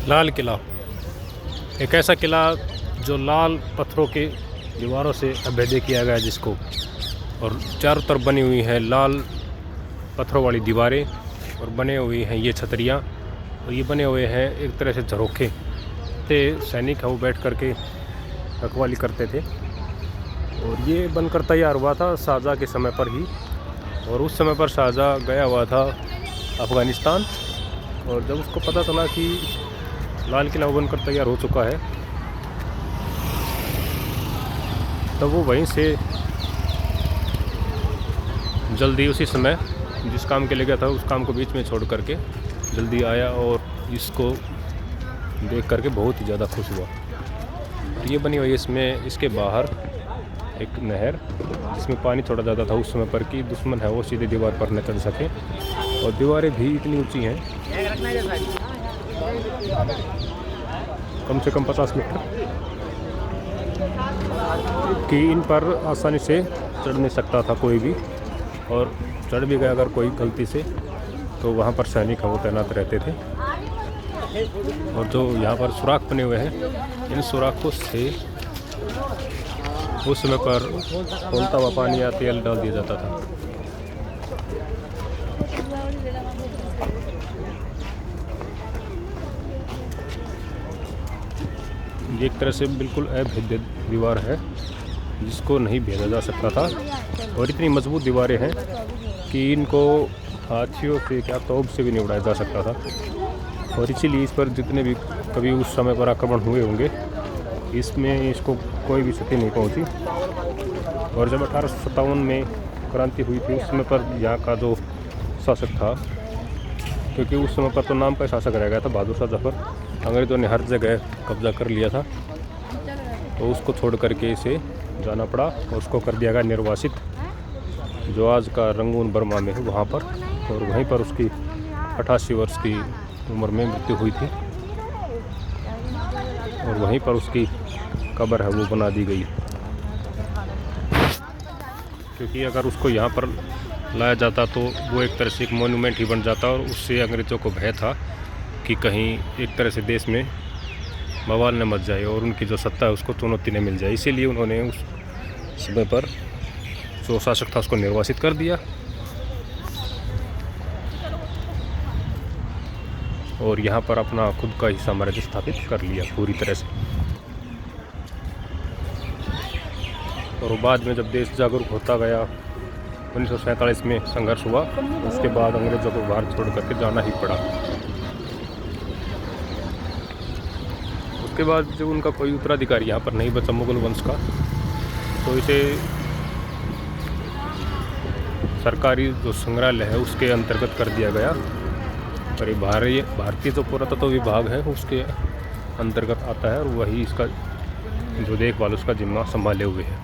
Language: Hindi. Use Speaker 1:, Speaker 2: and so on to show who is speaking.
Speaker 1: लाल किला एक ऐसा किला जो लाल पत्थरों के दीवारों से अभेद्य किया गया जिसको, और चारों तरफ बनी हुई है लाल पत्थरों वाली दीवारें और बने हुई हैं ये छतरियाँ, और ये बने हुए हैं एक तरह से झरोखे थे। सैनिक है वो बैठ करके रखवाली करते थे, और ये बनकर तैयार हुआ था शाहजहाँ के समय पर ही। और उस समय पर शाहजहाँ गया हुआ था अफ़गानिस्तान, और जब उसको पता चला कि लाल किला बनकर तैयार हो चुका है, तब वो वहीं से जल्दी उसी समय जिस काम के लिए गया था उस काम को बीच में छोड़ करके जल्दी आया, और इसको देख करके बहुत ही ज़्यादा खुश हुआ। तो ये बनी हुई है इसमें, इसके बाहर एक नहर जिसमें पानी थोड़ा ज़्यादा था उस समय पर कि दुश्मन है वो सीधे दीवार पर न चढ़ सके, और दीवारें भी इतनी ऊंची हैं कम से कम 50 मीटर कि इन पर आसानी से चढ़ नहीं सकता था कोई भी, और चढ़ भी गया अगर कोई गलती से तो वहाँ पर सैनिक वो तैनात रहते थे। और जो यहाँ पर सुराख बने हुए हैं, इन सुराखों से उस समय पर खौलता हुआ पानी या तेल डाल दिया जाता था। ये एक तरह से बिल्कुल अभेद्य दीवार है जिसको नहीं भेजा जा सकता था, और इतनी मजबूत दीवारें हैं कि इनको हाथियों से क्या तोप से भी नहीं उड़ाया जा सकता था। और इसीलिए इस पर जितने भी कभी उस समय पर आक्रमण हुए होंगे, इसमें इसको कोई भी क्षति नहीं पहुंची। और जब 1857 में क्रांति हुई थी उस समय पर यहाँ का जो शासक था, क्योंकि उस समय पर तो नाम का शासक रह गया था बहादुर शाह जफर, अंग्रेज़ों ने हर जगह कब्जा कर लिया था, तो उसको छोड़ करके इसे जाना पड़ा और उसको कर दिया गया निर्वासित, जो आज का रंगून बर्मा में है वहाँ पर। और वहीं पर उसकी 88 वर्ष की उम्र में मृत्यु हुई थी, और वहीं पर उसकी कब्र है वो बना दी गई। क्योंकि अगर उसको यहाँ पर लाया जाता तो वो एक तरह से एक मोन्यूमेंट ही बन जाता, और उससे अंग्रेज़ों को भय था कि कहीं एक तरह से देश में बवाल न मच जाए और उनकी जो सत्ता है उसको चुनौती न मिल जाए। इसीलिए उन्होंने उस समय पर जो शासक था उसको निर्वासित कर दिया, और यहाँ पर अपना खुद का ही साम्राज्य स्थापित कर लिया पूरी तरह से। और बाद में जब देश जागरूक होता गया, 1947 में संघर्ष हुआ, उसके बाद अंग्रेज़ों को भारत छोड़ करके जाना ही पड़ा। उसके बाद जब उनका कोई उत्तराधिकारी यहाँ पर नहीं बचा मुगल वंश का, तो इसे सरकारी जो संग्रहालय है उसके अंतर्गत कर दिया गया, और ये भारतीय जो पुरातत्व विभाग है उसके अंतर्गत आता है, और वही इसका जो देखभाल उसका जिम्मा संभाले हुए है।